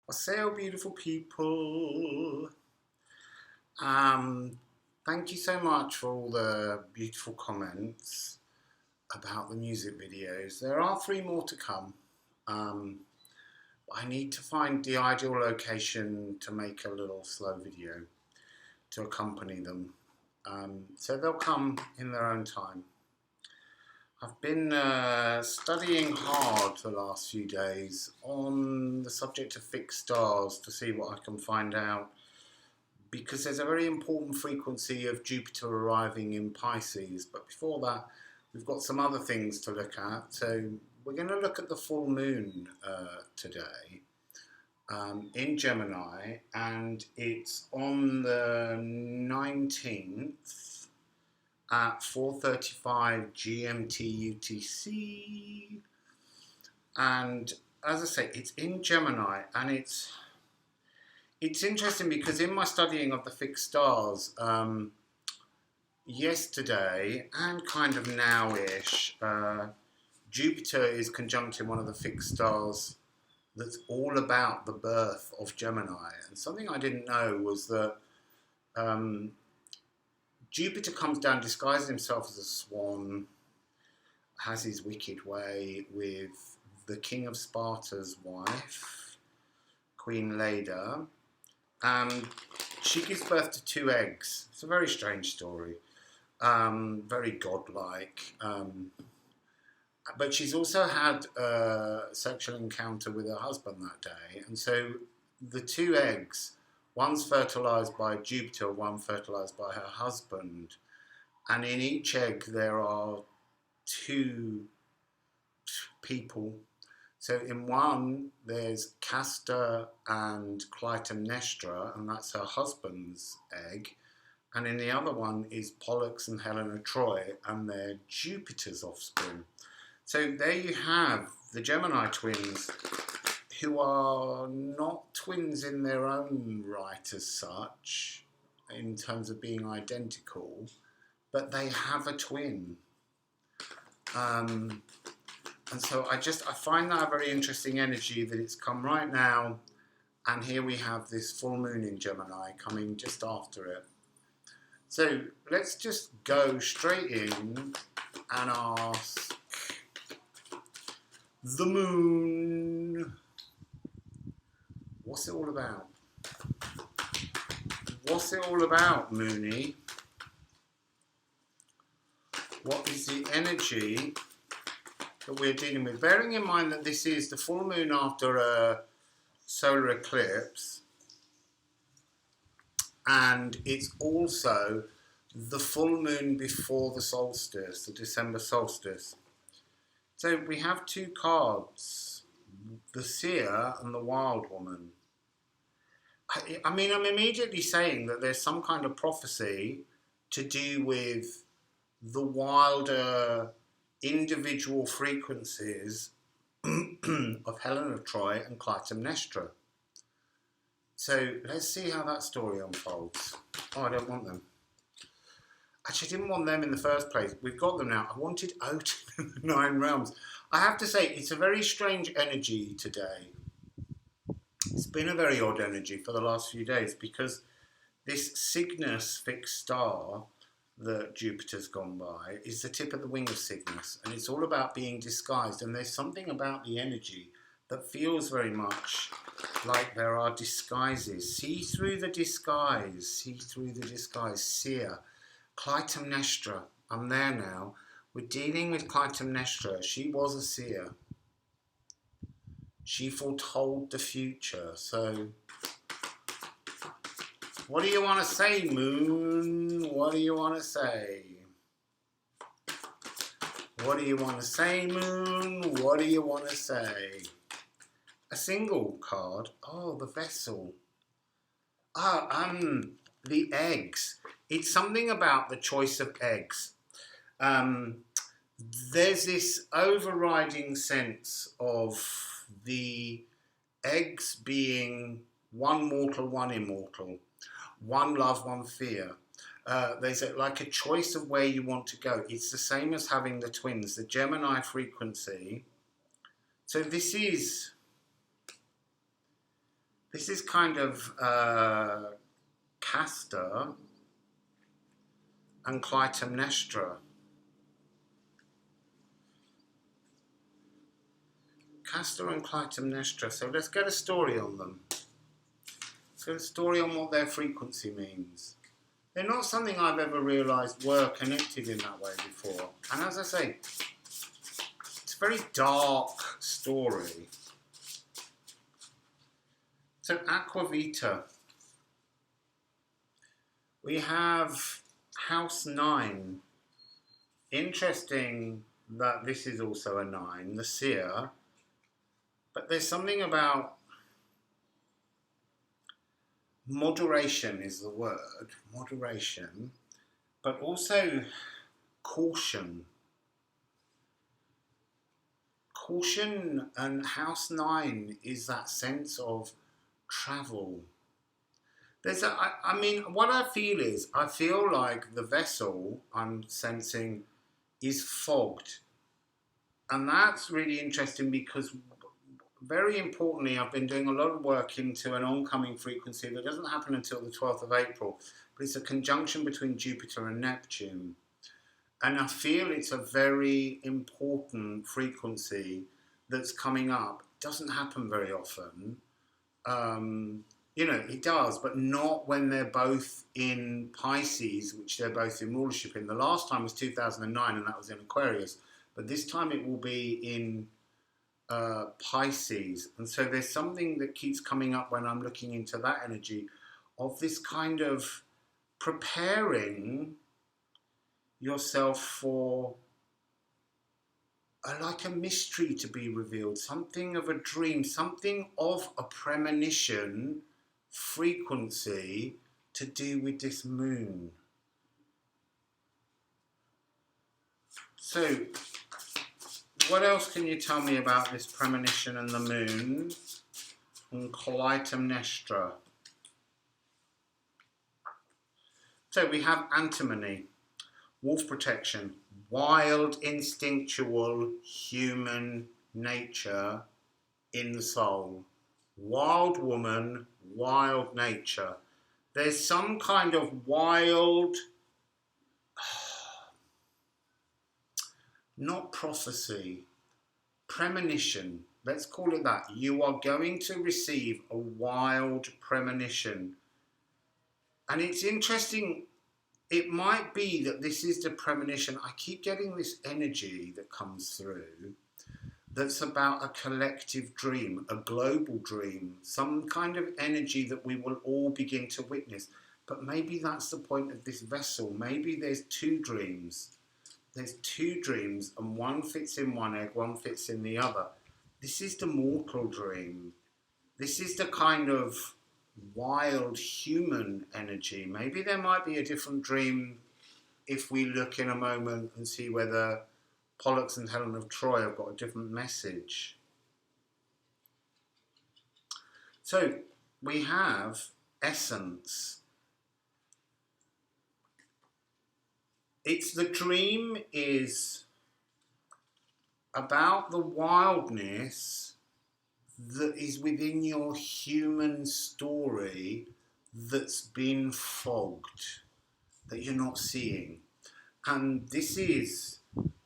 Wassail, beautiful people. Thank you so much for all the beautiful comments about the music videos. There are 3 more to come. I need to find the ideal location to make a little slow video to accompany them. So they'll come in their own time. I've been studying hard the last few days on the subject of fixed stars to see what I can find out, because there's a very important frequency of Jupiter arriving in Pisces. But before that, we've got some other things to look at. So we're going to look at the full moon today in Gemini, and it's on the 19th at 4:35 GMT UTC, and as I say, it's in Gemini, and it's interesting because in my studying of the fixed stars yesterday and kind of now-ish, Jupiter is conjuncting one of the fixed stars that's all about the birth of Gemini. And something I didn't know was that Jupiter comes down, disguises himself as a swan, has his wicked way with the King of Sparta's wife, Queen Leda, and she gives birth to 2 eggs. It's a very strange story, very godlike. But she's also had a sexual encounter with her husband that day, and so the 2 eggs, one's fertilised by Jupiter, one fertilised by her husband. And in each egg there are 2 people. So in one there's Castor and Clytemnestra, and that's her husband's egg. And in the other one is Pollux and Helena Troy, and they're Jupiter's offspring. So there you have the Gemini twins, who are not twins in their own right as such, in terms of being identical, but they have a twin. And so I find that a very interesting energy, that it's come right now, and here we have this full moon in Gemini coming just after it. So let's just go straight in and ask the moon, what's it all about? What's it all about, Moony? What is the energy that we're dealing with? Bearing in mind that this is the full moon after a solar eclipse, and it's also the full moon before the solstice, the December solstice. So we have 2 cards, the seer and the wild woman. I mean, I'm immediately saying that there's some kind of prophecy to do with the wilder individual frequencies of Helena of Troy and Clytemnestra. So let's see how that story unfolds. Oh, I don't want them. Actually, I didn't want them in the first place. We've got them now. I wanted Odin in the 9 realms. I have to say, it's a very strange energy today. It's been a very odd energy for the last few days, because this Cygnus fixed star that Jupiter's gone by is the tip of the wing of Cygnus, and it's all about being disguised. And there's something about the energy that feels very much like there are disguises. See through the disguise, see through the disguise, seer. Clytemnestra, I'm there now. We're dealing with Clytemnestra. She was a seer. She foretold the future. So, what do you want to say, Moon? What do you want to say? What do you want to say, Moon? What do you want to say? A single card. Oh, the vessel. The eggs. It's something about the choice of eggs. There's this overriding sense of the eggs being one mortal, one immortal, one love, one fear. There's like a choice of where you want to go. It's the same as having the twins, the Gemini frequency. So this is This is kind of Castor and Clytemnestra. Castor and Clytemnestra. So let's get a story on them. Let's get a story on what their frequency means. They're not something I've ever realised were connected in that way before. And as I say, it's a very dark story. So Aquavita. We have House 9. Interesting that this is also a 9, the seer. But there's something about moderation is the word, moderation, but also caution. Caution, and House 9 is that sense of travel. I mean, what I feel is, I feel like the vessel I'm sensing is fogged. And that's really interesting because, very importantly, I've been doing a lot of work into an oncoming frequency that doesn't happen until the 12th of April, but it's a conjunction between Jupiter and Neptune. And I feel it's a very important frequency that's coming up. It doesn't happen very often. You know, it does, but not when they're both in Pisces, which they're both in rulership in. The last time was 2009, and that was in Aquarius. But this time it will be in Pisces. And so there's something that keeps coming up when I'm looking into that energy of this kind of preparing yourself for like a mystery to be revealed, something of a dream, something of a premonition frequency to do with this moon. So, what else can you tell me about this premonition and the moon and Clytemnestra? So we have antimony, wolf protection, wild, instinctual human nature in the soul. Wild woman, wild nature. There's some kind of wild, not prophecy, premonition. Let's call it that. You are going to receive a wild premonition. And it's interesting. It might be that this is the premonition. I keep getting this energy that comes through that's about a collective dream, a global dream, some kind of energy that we will all begin to witness. But maybe that's the point of this vessel. Maybe there's two dreams. There's two dreams, and one fits in one egg, one fits in the other. This is the mortal dream. This is the kind of wild human energy. Maybe there might be a different dream if we look in a moment and see whether Pollux and Helen of Troy have got a different message. So we have essence. It's the dream is about the wildness that is within your human story that's been fogged, that you're not seeing. And this is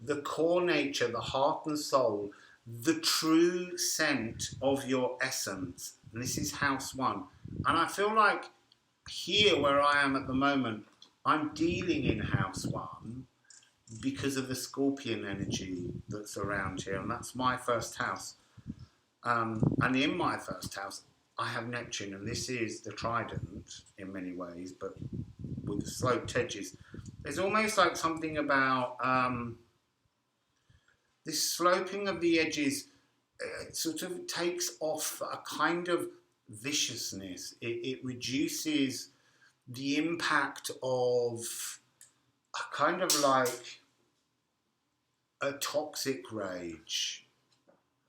the core nature, the heart and soul, the true scent of your essence. And this is house 1. And I feel like here where I am at the moment, I'm dealing in house 1 because of the Scorpion energy that's around here. And that's my first house. And in my first house, I have Neptune, and this is the trident in many ways, but with the sloped edges. There's almost like something about this sloping of the edges sort of takes off a kind of viciousness. It reduces the impact of a kind of like a toxic rage.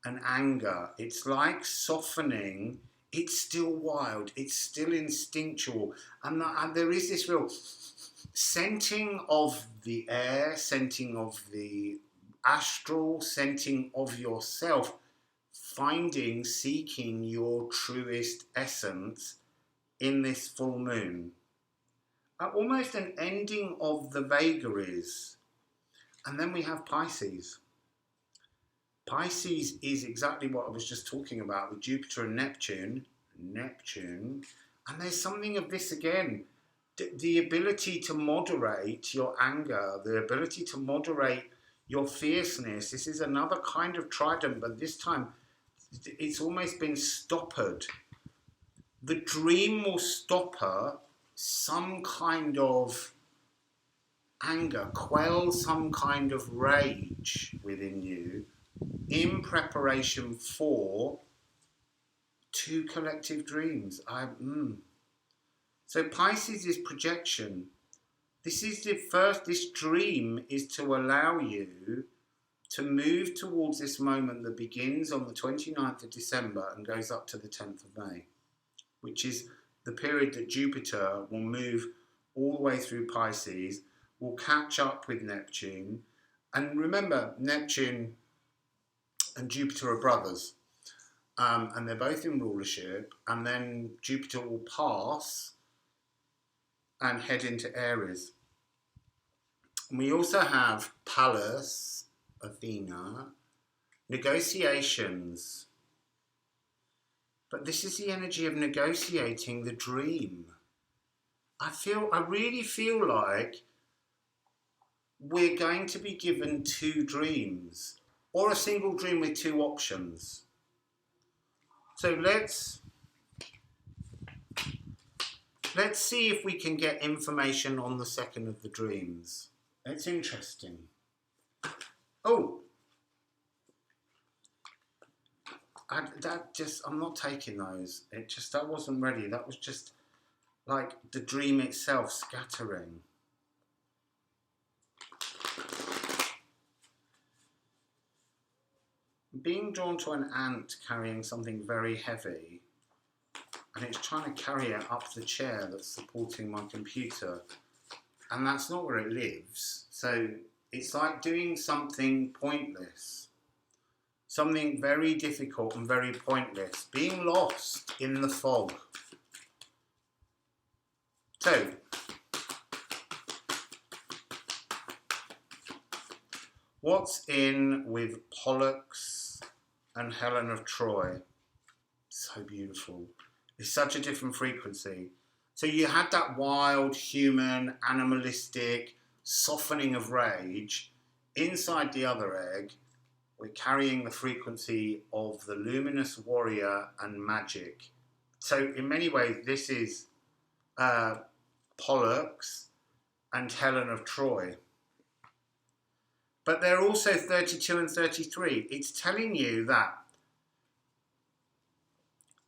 And anger, it's like softening. It's still wild, it's still instinctual, and there is this real scenting of the air, scenting of the astral, scenting of yourself seeking your truest essence in this full moon. Almost an ending of the vagaries. And then we have Pisces. Pisces is exactly what I was just talking about with Jupiter and Neptune. And there's something of this again. The ability to moderate your anger, the ability to moderate your fierceness. This is another kind of trident, but this time it's almost been stoppered. The dream will stopper some kind of anger, quell some kind of rage within you in preparation for two collective dreams. So Pisces is projection. This dream is to allow you to move towards this moment that begins on the 29th of December and goes up to the 10th of May, which is the period that Jupiter will move all the way through Pisces, will catch up with Neptune. And remember, Neptune and Jupiter are brothers, and they're both in rulership, and then Jupiter will pass and head into Aries. And we also have Pallas, Athena, negotiations. But this is the energy of negotiating the dream. I really feel like we're going to be given two dreams, or a single dream with two options. So let's see if we can get information on the second of the dreams. It's interesting. Oh, I'm not taking those. That wasn't ready. That was just like the dream itself scattering. Being drawn to an ant carrying something very heavy, and it's trying to carry it up the chair that's supporting my computer, and that's not where it lives. So it's like doing something pointless, something very difficult and very pointless, being lost in the fog. So what's in with Pollux and Helen of Troy? So beautiful. It's such a different frequency. So you had that wild, human, animalistic softening of rage. Inside the other egg, we're carrying the frequency of the luminous warrior and magic. So in many ways, this is Pollux and Helen of Troy. But they're also 32 and 33. It's telling you that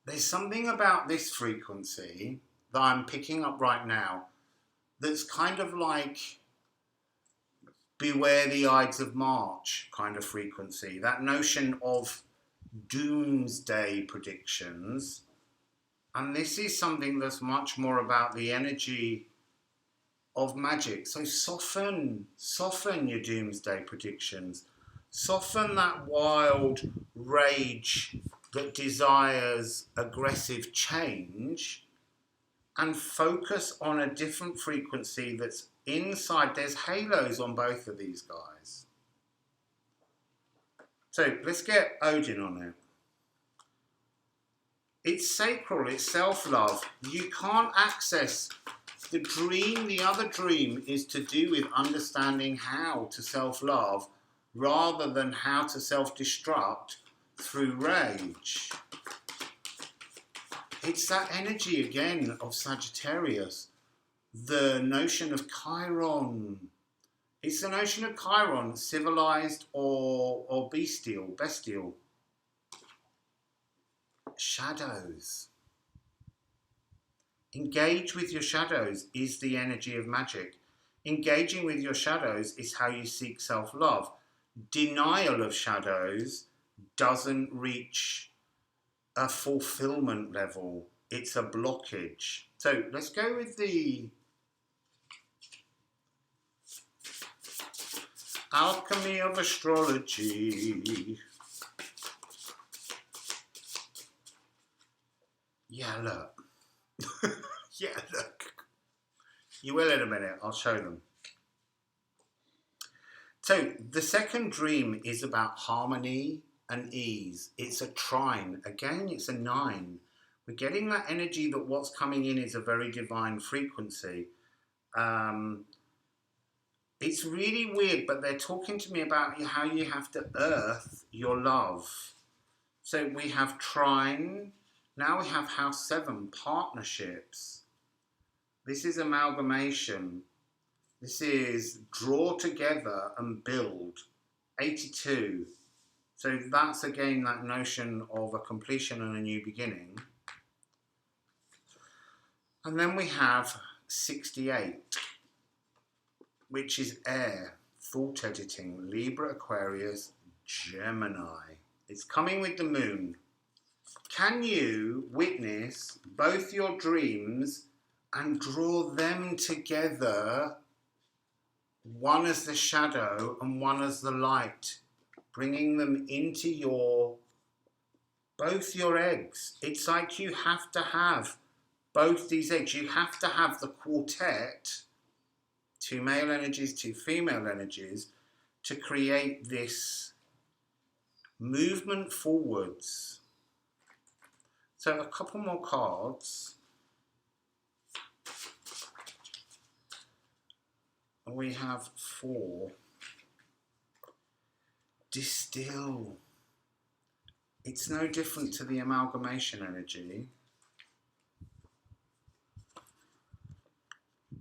there's something about this frequency that I'm picking up right now that's kind of like Beware the Ides of March kind of frequency. That notion of doomsday predictions. And this is something that's much more about the energy of magic. So soften your doomsday predictions. Soften that wild rage that desires aggressive change, and focus on a different frequency that's inside. There's halos on both of these guys. So let's get Odin on it. It's sacral, it's self-love. You can't access the dream. The other dream is to do with understanding how to self-love rather than how to self-destruct through rage. It's that energy again of Sagittarius. The notion of Chiron. It's the notion of Chiron, civilized or bestial. Shadows. Engage with your shadows is the energy of magic. Engaging with your shadows is how you seek self-love. Denial of shadows doesn't reach a fulfillment level. It's a blockage. So let's go with the Alchemy of Astrology. Yeah, look. Yeah, look. You will in a minute. I'll show them. So the second dream is about harmony and ease. It's a trine. Again, it's a 9. We're getting that energy that what's coming in is a very divine frequency. It's really weird, but they're talking to me about how you have to earth your love. So we have trine. Now we have house 7, partnerships. This is amalgamation. This is draw together and build. 82. So that's again that notion of a completion and a new beginning. And then we have 68, which is air, thought editing, Libra, Aquarius, Gemini. It's coming with the moon. Can you witness both your dreams and draw them together, one as the shadow and one as the light, bringing them into both your eggs? It's like you have to have both these eggs. You have to have the quartet, 2 male energies, 2 female energies, to create this movement forwards. So a couple more cards. We have 4. Distill. It's no different to the amalgamation energy.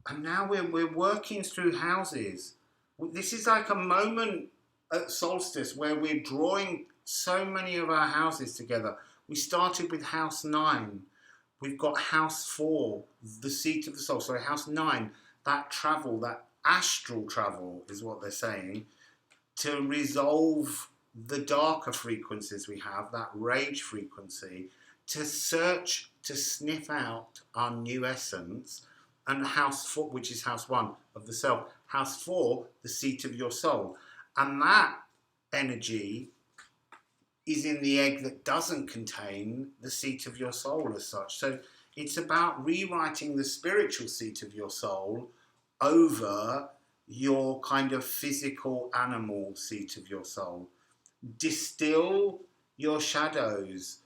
And now we're working through houses. This is like a moment at solstice where we're drawing so many of our houses together. We started with house 9. We've got house 4, the seat of the soul. So house 9, that travel, that astral travel is what they're saying, to resolve the darker frequencies we have, that rage frequency, to search, to sniff out our new essence. And house 4, which is house 1 of the self. House 4, the seat of your soul. And that energy is in the egg that doesn't contain the seat of your soul as such. So it's about rewriting the spiritual seat of your soul over your kind of physical animal seat of your soul. Distill your shadows.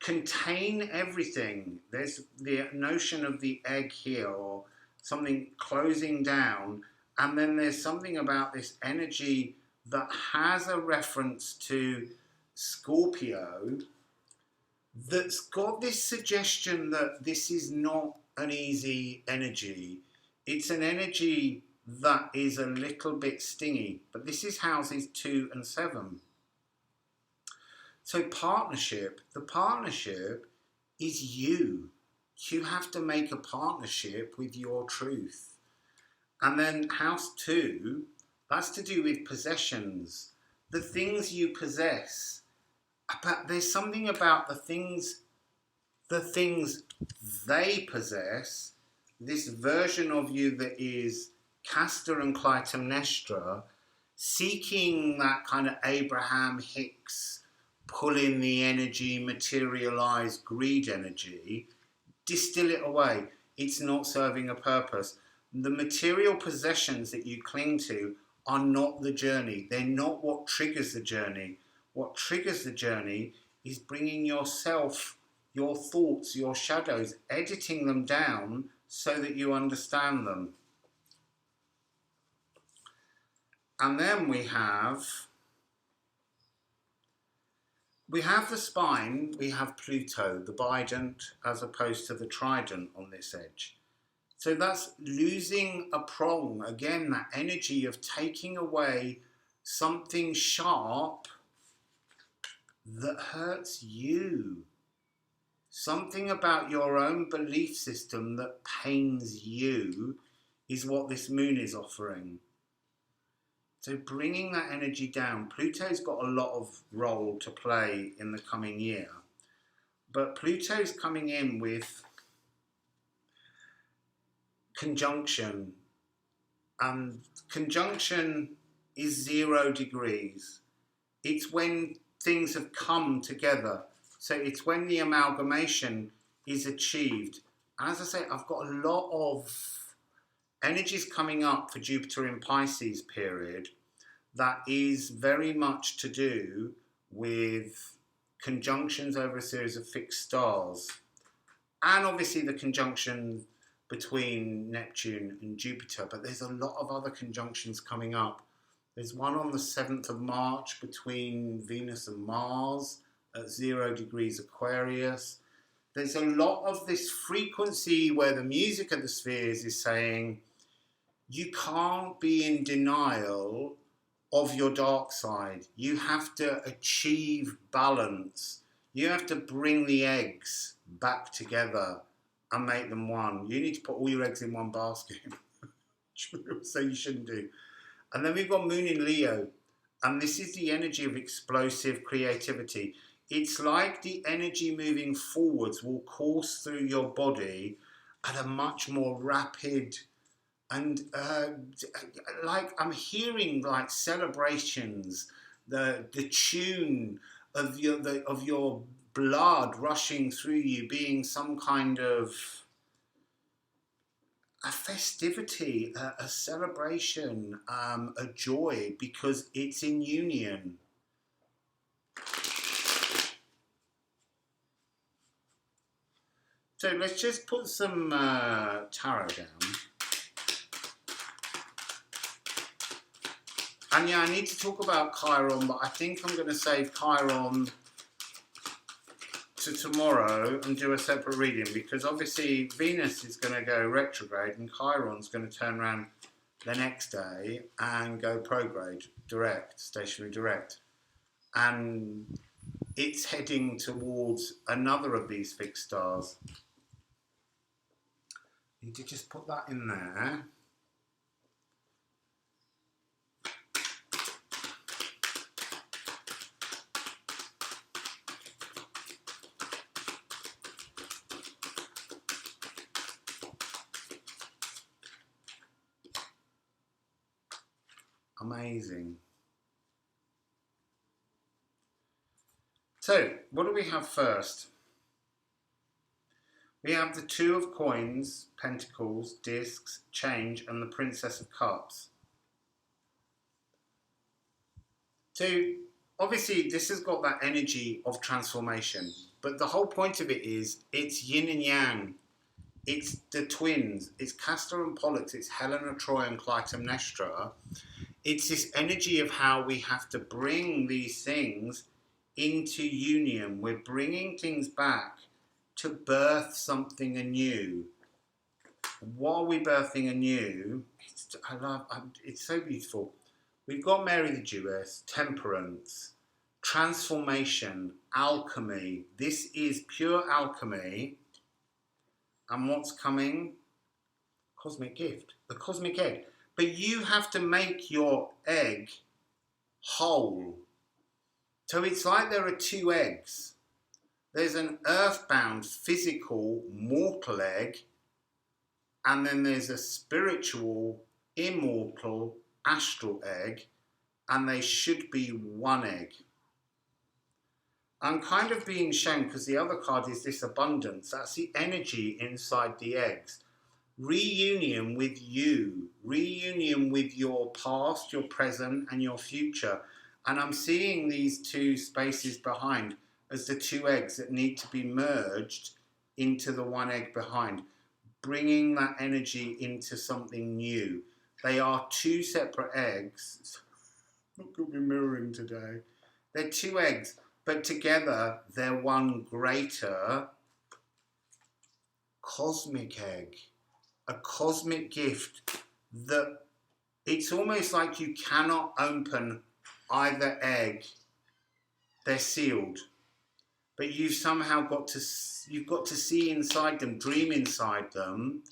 Contain everything. There's the notion of the egg here, or something closing down, and then there's something about this energy that has a reference to Scorpio that's got this suggestion that this is not an easy energy. It's an energy that is a little bit stingy, but this is houses 2 and 7. So partnership, the partnership is you. You have to make a partnership with your truth. And then house 2, that's to do with possessions, the things you possess. But there's something about the things they possess, this version of you that is Castor and Clytemnestra, seeking that kind of Abraham Hicks, pull in the energy, materialize greed energy, distill it away. It's not serving a purpose. The material possessions that you cling to are not the journey. They're not what triggers the journey. What triggers the journey is bringing yourself, your thoughts, your shadows, editing them down so that you understand them. And then we have the spine, we have Pluto, the bident, as opposed to the trident on this edge. So that's losing a prong. Again, that energy of taking away something sharp that hurts you. Something about your own belief system that pains you is what this moon is offering. So bringing that energy down. Pluto's got a lot of role to play in the coming year. But Pluto's coming in with conjunction. And conjunction is 0 degrees. It's when things have come together. So it's when the amalgamation is achieved. And as I say, I've got a lot of energies coming up for Jupiter in Pisces period that is very much to do with conjunctions over a series of fixed stars. And obviously the conjunction between Neptune and Jupiter, but there's a lot of other conjunctions coming up. There's one on the 7th of March between Venus and Mars at 0 degrees Aquarius. There's a lot of this frequency where the music of the spheres is saying you can't be in denial of your dark side. You have to achieve balance. You have to bring the eggs back together and make them one. You need to put all your eggs in one basket. So you shouldn't do. And then we've got Moon in Leo. And this is the energy of explosive creativity. It's like the energy moving forwards will course through your body at a much more rapid and like I'm hearing like celebrations, the tune of your blood rushing through you being some kind of a festivity, a celebration, a joy, because it's in union. So let's just put some tarot down. And yeah, I need to talk about Chiron, but I think I'm going to save Chiron to tomorrow and do a separate reading, because obviously Venus is going to go retrograde and Chiron's going to turn around the next day and go prograde, direct, stationary direct. And it's heading towards another of these fixed stars. Need to just put that in there. Amazing. So, what do we have first? We have the Two of Coins, Pentacles, Discs, Change, and the Princess of Cups. So, obviously, this has got that energy of transformation. But the whole point of it is, it's yin and yang. It's the twins. It's Castor and Pollux. It's Helena, Troy, and Clytemnestra. It's this energy of how we have to bring these things into union. We're bringing things back to birth something anew. What are we birthing anew? It's so beautiful. We've got Mary the Jewess, temperance, transformation, alchemy. This is pure alchemy. And what's coming? Cosmic gift, the cosmic egg. But you have to make your egg whole. So it's like there are two eggs. There's an earthbound, physical, mortal egg, and then there's a spiritual, immortal, astral egg, and they should be one egg. I'm kind of being shown, because the other card is this abundance. That's the energy inside the eggs. Reunion with you, reunion with your past, your present, and your future. And I'm seeing these two spaces behind as the two eggs that need to be merged into the one egg behind, bringing that energy into something new. They are two separate eggs. Look at me mirroring today. They're two eggs, but together they're one greater cosmic egg. A cosmic gift that it's almost like you cannot open either egg. They're sealed. But you've somehow got to see inside them, dream inside them.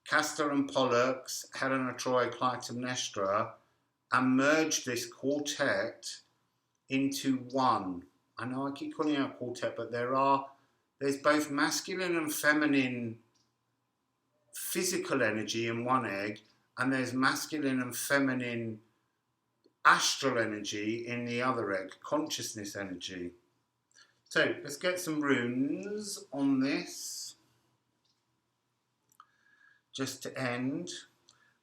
Castor and Pollux, Helena, Troy, Clytemnestra, and merge this quartet into one. I know I keep calling it a quartet, but there's both masculine and feminine physical energy in one egg, and there's masculine and feminine astral energy in the other egg, consciousness energy. So let's get some runes on this. Just to end.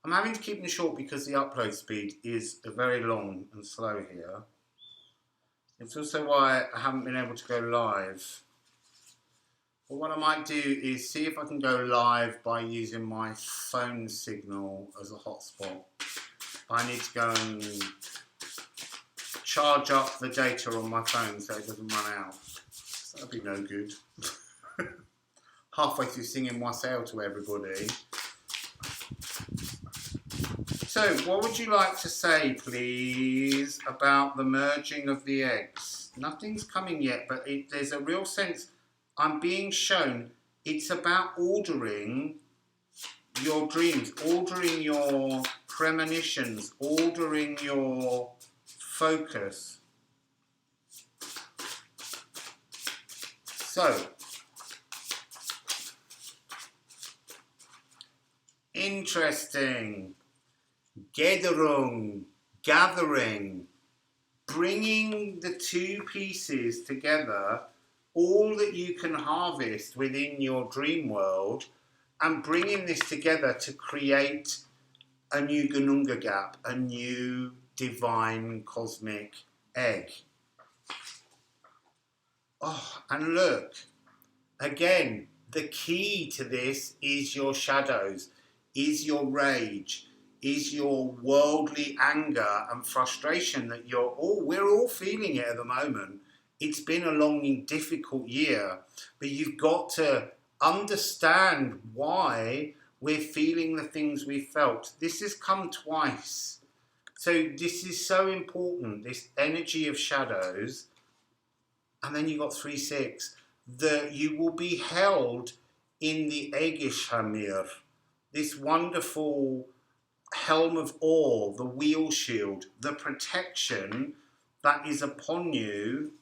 I'm having to keep them short because the upload speed is very long and slow here. It's also why I haven't been able to go live. But what I might do is see if I can go live by using my phone signal as a hotspot. I need to go and charge up the data on my phone so it doesn't run out. So that'd be no good. Halfway through singing Wassail to everybody. So, what would you like to say, please, about the merging of the eggs? Nothing's coming yet, but there's a real sense I'm being shown it's about ordering your dreams, ordering your premonitions, ordering your focus. So, interesting. Gathering, bringing the two pieces together, all that you can harvest within your dream world, and bringing this together to create a new Gununga gap, a new divine cosmic egg. Oh, and look, again, the key to this is your shadows, is your rage, is your worldly anger and frustration that we're all feeling it at the moment. It's been a long and difficult year, but you've got to understand why we're feeling the things we felt. This has come twice. So this is so important, this energy of shadows. And then you got 3-6, that you will be held in the Egish Hamir, this wonderful helm of awe, the wheel shield, the protection that is upon you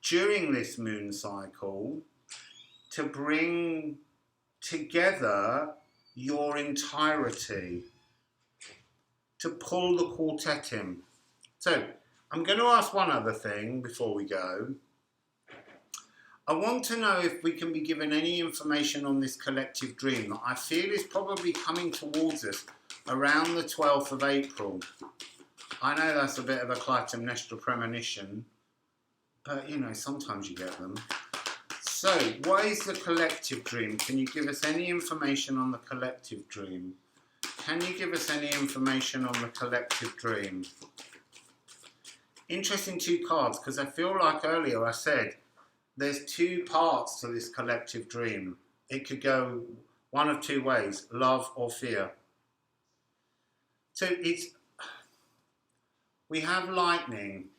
during this moon cycle to bring together your entirety, to pull the quartet in. So, I'm going to ask one other thing before we go. I want to know if we can be given any information on this collective dream that I feel is probably coming towards us around the 12th of April. I know that's a bit of a Clytemnestra premonition, but you know, sometimes you get them. So, what is the collective dream? Can you give us any information on the collective dream? Can you give us any information on the collective dream? Interesting two cards, because I feel like earlier I said there's two parts to this collective dream. It could go one of two ways, love or fear. So we have lightning.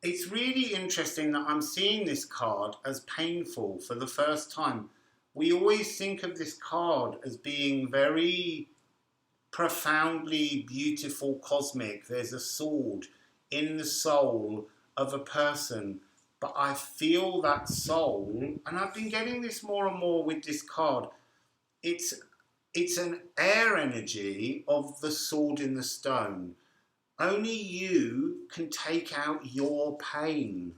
It's really interesting that I'm seeing this card as painful for the first time. We always think of this card as being very profoundly beautiful, cosmic. There's a sword in the soul of a person, but I feel that soul, and I've been getting this more and more with this card. It's an air energy of the sword in the stone. Only you can take out your pain.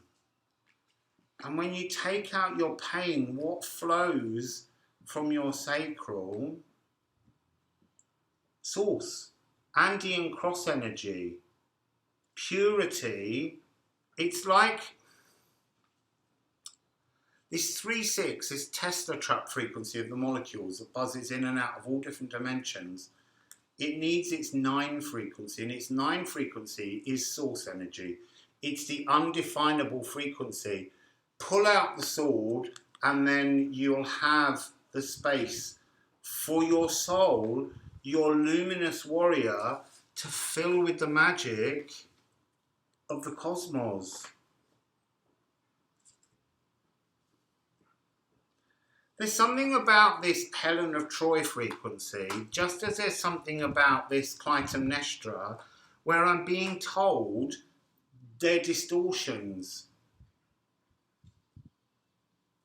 And when you take out your pain, what flows from your sacral? Source. Andean cross energy. Purity. It's like this 3-6, this Tesla trap frequency of the molecules that buzzes in and out of all different dimensions. It needs its 9 frequency, and its 9 frequency is source energy. It's the undefinable frequency. Pull out the sword, and then you'll have the space for your soul, your luminous warrior, to fill with the magic of the cosmos. There's something about this Helen of Troy frequency, just as there's something about this Clytemnestra, where I'm being told they're distortions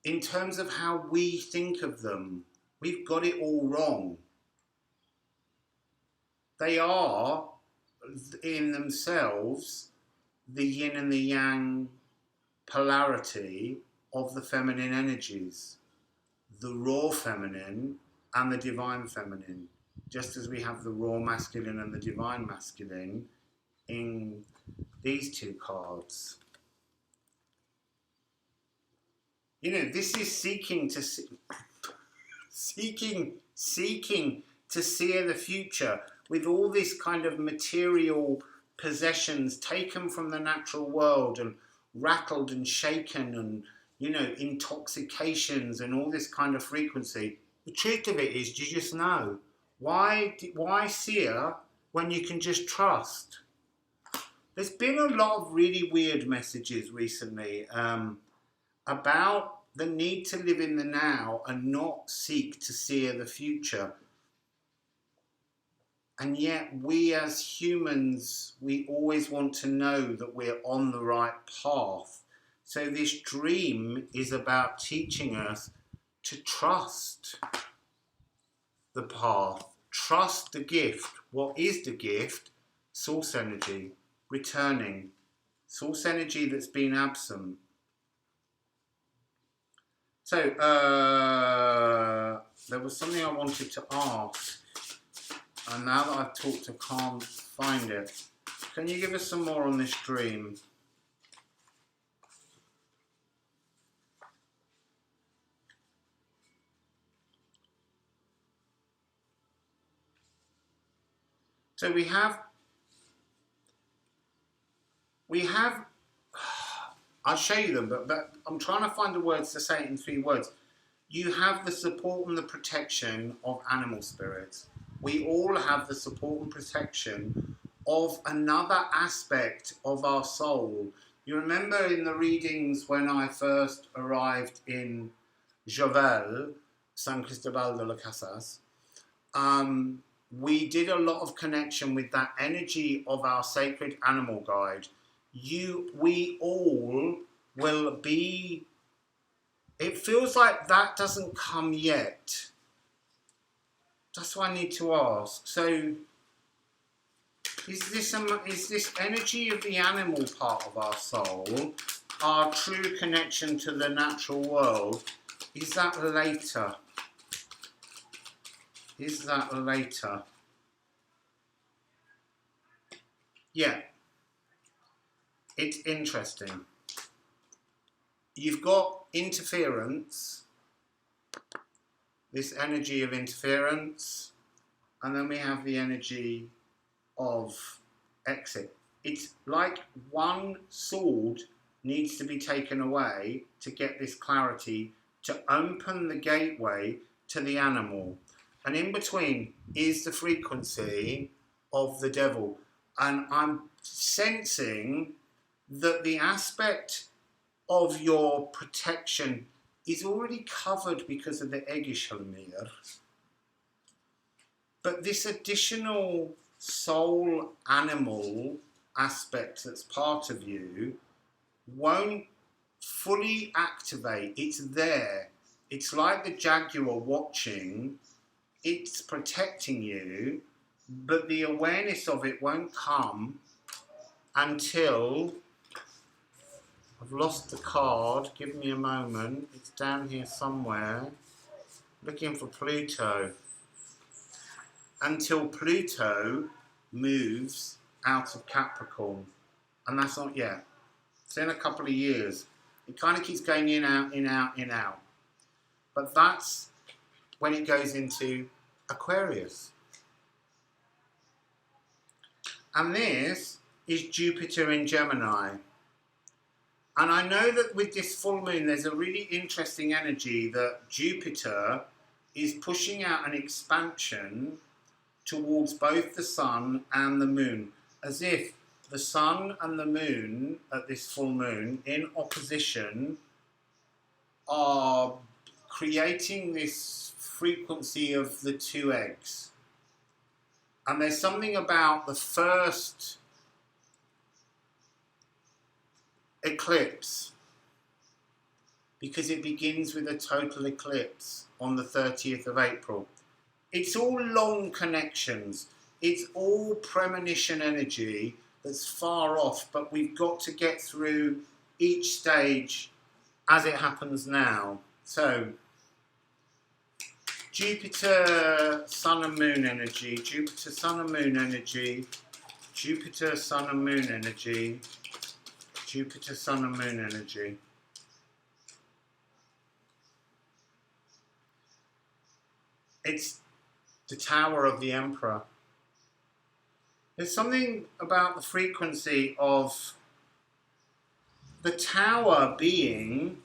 in terms of how we think of them. We've got it all wrong. They are, in themselves, the yin and the yang polarity of the feminine energies, the raw feminine and the divine feminine, just as we have the raw masculine and the divine masculine in these two cards. You know, this is seeking to see the future with all this kind of material possessions taken from the natural world and rattled and shaken and, you know, intoxications and all this kind of frequency. The truth of it is, do you just know? Why seer when you can just trust? There's been a lot of really weird messages recently about the need to live in the now and not seek to seer the future. And yet we as humans, we always want to know that we're on the right path. So this dream is about teaching us to trust the path, trust the gift. What is the gift? Source energy, returning. Source energy that's been absent. So, there was something I wanted to ask. And now that I've talked, I can't find it. Can you give us some more on this dream? So we have, I'll show you them, but I'm trying to find the words to say it in 3 words. You have the support and the protection of animal spirits. We all have the support and protection of another aspect of our soul. You remember in the readings when I first arrived in Jovel, San Cristobal de las Casas, we did a lot of connection with that energy of our sacred animal guide. We all will be. It feels like that doesn't come yet. That's what I need to ask. So, is this energy of the animal part of our soul, our true connection to the natural world, is that later? Is that later? Yeah. It's interesting. You've got interference, this energy of interference, and then we have the energy of exit. It's like one sword needs to be taken away to get this clarity, to open the gateway to the animal. And in between is the frequency of the devil. And I'm sensing that the aspect of your protection is already covered because of the Egishalmir. But this additional soul animal aspect that's part of you won't fully activate. It's there. It's like the jaguar watching. It's protecting you, but the awareness of it won't come until... I've lost the card. Give me a moment. It's down here somewhere. Looking for Pluto. Until Pluto moves out of Capricorn. And that's not yet. It's in a couple of years. It kind of keeps going in, out, in, out, in, out. But that's when it goes into Aquarius. And this is Jupiter in Gemini. And I know that with this full moon, there's a really interesting energy that Jupiter is pushing out an expansion towards both the sun and the moon, as if the sun and the moon at this full moon in opposition are creating this frequency of the 2 eggs. And there's something about the first eclipse, because it begins with a total eclipse on the 30th of April. It's all long connections. It's all premonition energy that's far off, but we've got to get through each stage as it happens now. So, Jupiter, Sun and Moon energy, Jupiter, Sun and Moon energy, Jupiter, Sun and Moon energy, Jupiter, Sun and Moon energy. It's the Tower of the Emperor. There's something about the frequency of the Tower being,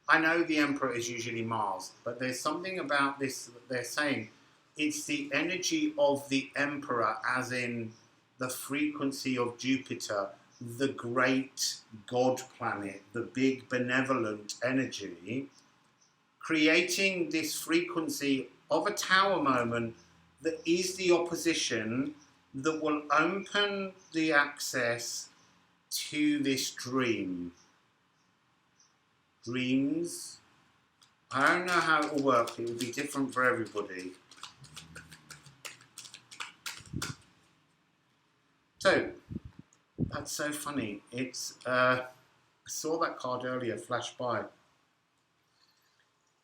I know the Emperor is usually Mars, but there's something about this that they're saying. It's the energy of the Emperor, as in the frequency of Jupiter, the great God planet, the big benevolent energy, creating this frequency of a Tower moment that is the opposition that will open the access to this dream. Dreams, I don't know how it will work, it will be different for everybody. So, that's so funny. It's, I saw that card earlier flash by.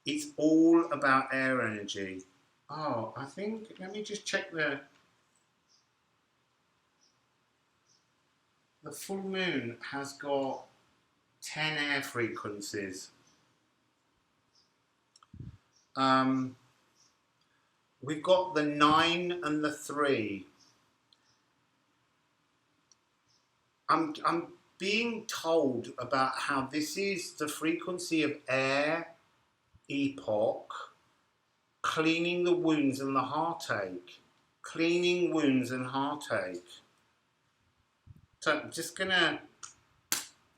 It's all about air energy. Oh, I think, let me just check the full moon has got 10 air frequencies. We've got the 9 and the 3. I'm being told about how this is the frequency of air epoch, cleaning the wounds and the heartache. Cleaning wounds and heartache. So I'm just gonna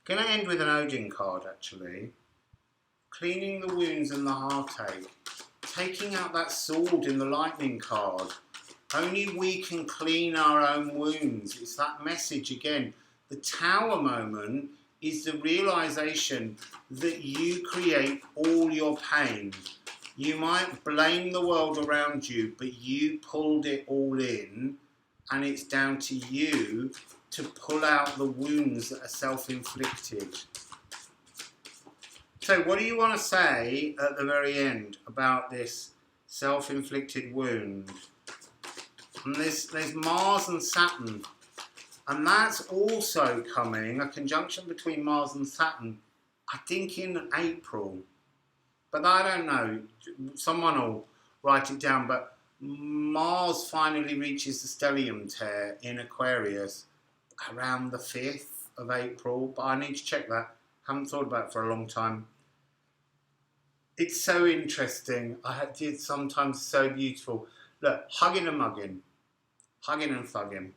end with an Odin card actually. Cleaning the wounds and the heartache. Taking out that sword in the lightning card. Only we can clean our own wounds. It's that message again. The Tower moment is the realization that you create all your pain. You might blame the world around you, but you pulled it all in, and it's down to you to pull out the wounds that are self-inflicted. So what do you want to say at the very end about this self-inflicted wound? And there's Mars and Saturn. And that's also coming, a conjunction between Mars and Saturn, I think in April. But I don't know, someone will write it down, but Mars finally reaches the stellium tear in Aquarius around the 5th of April, but I need to check that. Haven't thought about it for a long time. It's so interesting. It's sometimes so beautiful. Look, hugging and mugging, hugging and thugging.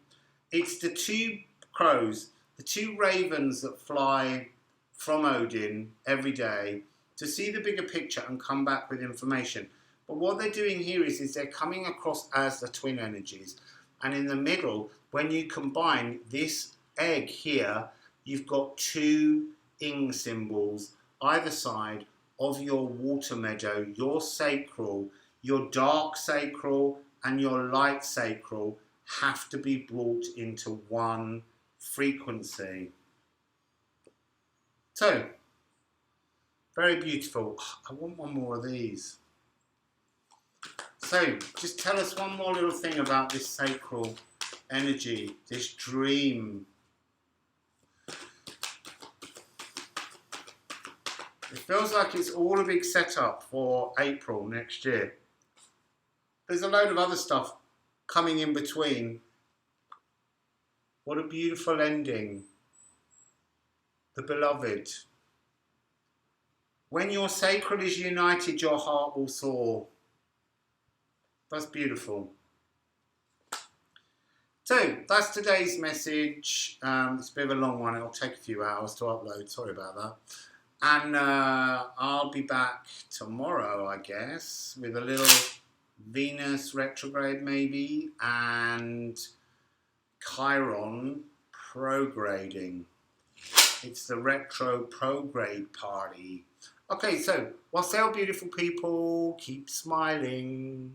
It's the two crows, the two ravens that fly from Odin every day to see the bigger picture and come back with information. But what they're doing here is they're coming across as the twin energies. And in the middle, when you combine this egg here, you've got two ing symbols either side of your water meadow, your sacral, your dark sacral and your light sacral have to be brought into one frequency. So, very beautiful. I want one more of these. So, just tell us one more little thing about this sacral energy, this dream. It feels like it's all a big setup for April next year. There's a load of other stuff coming in between. What a beautiful ending. The beloved. When your sacral is united, your heart will soar. That's beautiful. So, that's today's message. It's a bit of a long one. It'll take a few hours to upload. Sorry about that. And I'll be back tomorrow, I guess, with a little Venus retrograde maybe, and Chiron prograding. It's the retro prograde party. Okay, so Wassail, beautiful people. Keep smiling.